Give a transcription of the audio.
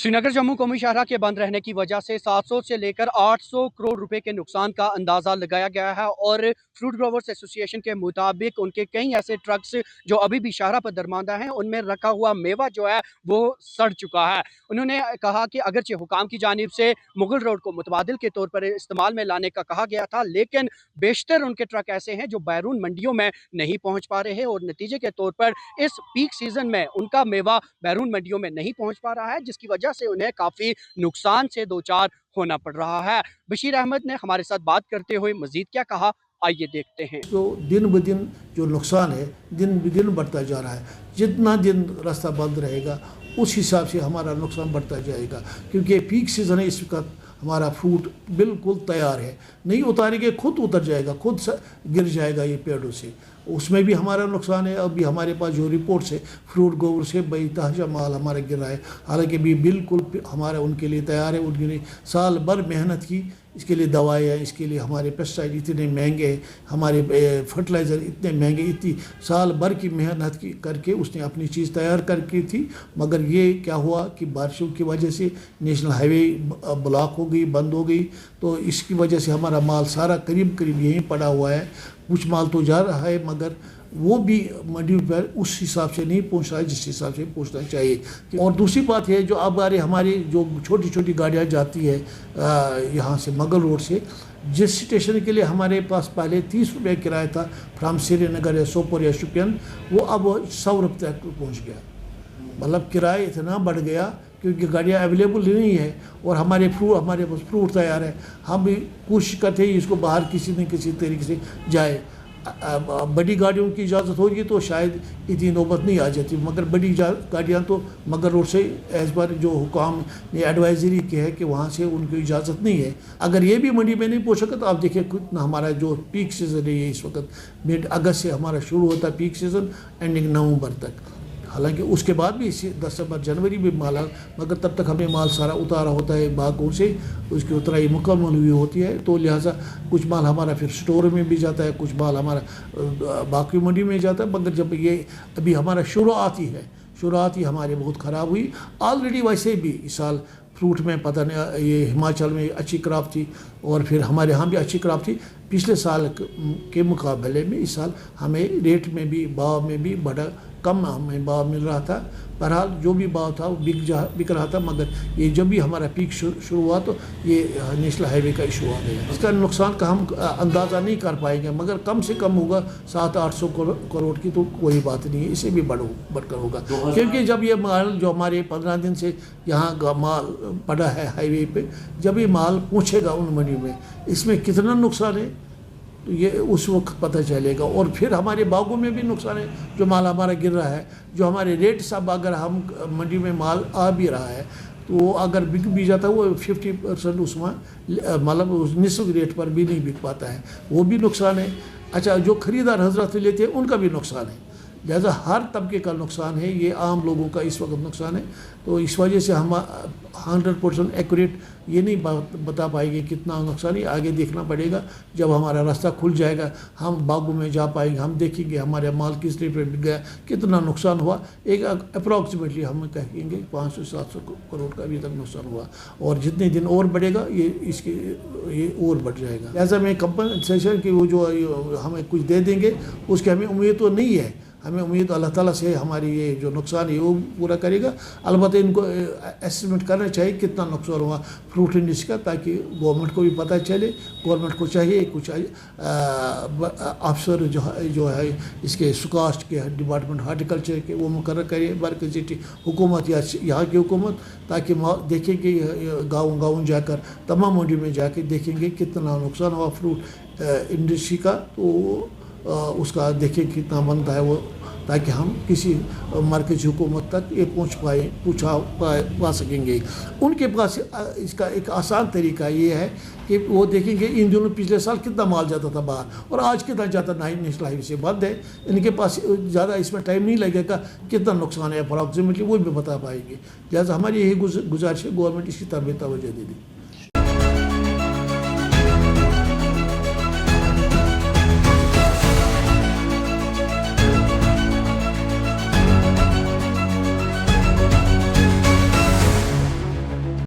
श्रीनगर जम्मू कौमी शाहराह के बंद रहने की वजह से 700 से लेकर 800 करोड़ रुपए के नुकसान का अंदाजा लगाया गया है और फ्रूट ग्रोवर्स एसोसिएशन के मुताबिक उनके कई ऐसे ट्रक्स जो अभी भी शाहराह पर दरमांदा हैं उनमें रखा हुआ मेवा जो है वो सड़ चुका है। उन्होंने कहा कि अगरचे हुकाम की जानिब से मुगल रोड को मुतबादिल के तौर पर इस्तेमाल में लाने का कहा गया था, लेकिन बेशतर उनके ट्रक ऐसे हैं जो बैरून मंडियों में नहीं पहुंच पा रहे हैं और नतीजे के तौर पर इस पीक सीजन में उनका मेवा बैरून मंडियों में नहीं पहुंच पा रहा है, जिसकी वजह से उन्हें काफी नुकसान से दो चार होना पड़ रहा है। बशीर अहमद ने हमारे साथ बात करते हुए मजीद क्या कहा, आइए देखते हैं। तो दिन ब दिन जो नुकसान है दिन ब दिन बढ़ता जा रहा है। जितना दिन रास्ता बंद रहेगा उस हिसाब से हमारा नुकसान बढ़ता जाएगा, क्योंकि पीक सीज़न है। इस वक्त हमारा फ्रूट बिल्कुल तैयार है, नहीं उतारेंगे खुद उतर जाएगा, खुद गिर जाएगा ये पेड़ों से। उसमें भी हमारा नुकसान है। अभी हमारे पास जो रिपोर्ट्स है फ्रूट ग्रोवर से बेतहाशा माल हमारा गिरा है, हालांकि भी बिल्कुल हमारा उनके लिए तैयार है। उनके लिए साल भर मेहनत की, इसके लिए दवाइयाँ, इसके लिए हमारे पेस्टिसाइड इतने महंगे हैं, हमारे फर्टिलाइज़र इतने महंगे, इतनी साल भर की मेहनत की करके उसने अपनी चीज़ तैयार करके थी। मगर ये क्या हुआ कि बारिशों की वजह से नेशनल हाईवे ब्लॉक हो गई, बंद हो गई, तो इसकी वजह से हमारा माल सारा करीब करीब यहीं पड़ा हुआ है। कुछ माल तो जा रहा है मगर वो भी मंडी पर उस हिसाब से नहीं पहुंच रहा है जिस हिसाब से पहुंचना चाहिए। और दूसरी बात है, जो अब हमारी जो छोटी छोटी गाड़ियां जाती है यहाँ से मुगल रोड से, जिस स्टेशन के लिए हमारे पास पहले 30 रुपये किराया था फ्राम श्रीनगर या सोपोर या शुपियन, वो अब 100 रुपये तक पहुँच गया। मतलब किराया इतना बढ़ गया क्योंकि गाड़ियाँ अवेलेबल नहीं है और हमारे पास फ्रूट तैयार है। हम भी कोशिश करते हैं इसको बाहर किसी न किसी तरीके से जाए। बड़ी गाड़ियों की इजाज़त होगी तो शायद इतनी नौबत नहीं आ जाती, मगर बड़ी गाड़ियाँ तो मगर रोड से एज पर जो हुकाम ने एडवाइजरी की है कि वहाँ से उनको इजाज़त नहीं है। अगर ये भी मंडी में नहीं पहुँच सका तो आप देखिए कितना हमारा जो पीक सीज़न है ये इस वक्त मिड अगस्त से हमारा शुरू होता है पीक सीज़न, एंडिंग नवंबर तक। हालांकि उसके बाद भी दिसंबर जनवरी में माल, मगर तब तक हमें माल सारा उतारा होता है बागों से, उसकी उतराई मुकम्मल हुई होती है। तो लिहाजा कुछ माल हमारा फिर स्टोर में भी जाता है, कुछ माल हमारा बाकी मंडी में जाता है। मगर जब ये अभी हमारा शुरुआत ही हमारी बहुत ख़राब हुई। ऑलरेडी वैसे भी इस साल फ्रूट में पता नहीं, ये हिमाचल में अच्छी क्रॉप थी और फिर हमारे यहाँ भी अच्छी क्रॉप थी। पिछले साल के मुकाबले में इस साल हमें रेट में भी भाव में भी बड़ा कम हमें भाव मिल रहा था। बहरहाल जो भी भाव था वो बिक रहा था, मगर ये जब भी हमारा पीक शुरू हुआ तो ये नेशनल हाईवे का इशू आ गया। इसका नुकसान का हम अंदाज़ा नहीं कर पाएंगे, मगर कम से कम होगा 700-800 करोड़ की तो कोई बात नहीं है, इससे भी बढ़कर होगा। क्योंकि जब ये माल जो हमारे 15 दिन से यहाँ माल पड़ा है हाईवे पे, जब ये माल पहुँचेगा उन मंडी में, इसमें कितना नुकसान है तो ये उस वक्त पता चलेगा। और फिर हमारे बागों में भी नुकसान है, जो माल हमारा गिर रहा है, जो हमारे रेट सब अगर हम मंडी में माल आ भी रहा है तो अगर बिक भी जाता है वो 50% उसमें मतलब उस निश्चित रेट पर भी नहीं बिक पाता है, वो भी नुकसान है। अच्छा, जो ख़रीदार हजरत लेते हैं उनका भी नुकसान है। लिहाजा हर तबके का नुकसान है, ये आम लोगों का इस वक्त नुकसान है। तो इस वजह से हम 100% एक्यूरेट ये नहीं बता पाएंगे कितना नुकसान है। आगे देखना पड़ेगा, जब हमारा रास्ता खुल जाएगा हम बागों में जा पाएंगे, हम देखेंगे हमारे माल किस रेट पर बिक गया, कितना नुकसान हुआ। एक अप्रॉक्सीमेटली हम कहेंगे 500-700 करोड़ का अभी तक नुकसान हुआ, और जितने दिन और बढ़ेगा ये और बढ़ जाएगा। लिहाजा में कंपनसेशन की वो जो हमें कुछ दे देंगे उसकी हमें उम्मीद तो नहीं है। हमें उम्मीद अल्लाह ताला से हमारी ये जो नुकसान है वो पूरा करेगा। अलबत्ता इनको एस्टिमेट करना चाहिए कितना नुकसान हुआ फ्रूट इंडस्ट्री का, ताकि गवर्नमेंट को भी पता चले। गवर्नमेंट को चाहिए कुछ अफसर जो है इसके सुकास्ट के डिपार्टमेंट हार्टिकल्चर के वो मुकर्रर करे, मरकज़ी हुकूमत या यहाँ की हुकूमत, ताकि देखें कि गाँव जाकर तमाम मंडी में जाके देखेंगे कितना नुकसान हुआ फ्रूट इंडस्ट्री का, तो उसका देखें कितना बनता है वो, ताकि हम किसी मरकज़ी हुकूमत तक ये पा सकेंगे। उनके पास इसका एक आसान तरीका ये है कि वो देखेंगे इन दिनों पिछले साल कितना माल जाता था बाहर और आज कितना जाता नेशनल हाईवे से बंद है। इनके पास ज़्यादा इसमें टाइम नहीं लगेगा, कितना नुकसान है अप्रॉक्सीमेटली वो भी बता पाएंगे। लिहाजा हमारी यही गुजारिश है, गवर्नमेंट इसकी तरफ तवज्जो दे दी।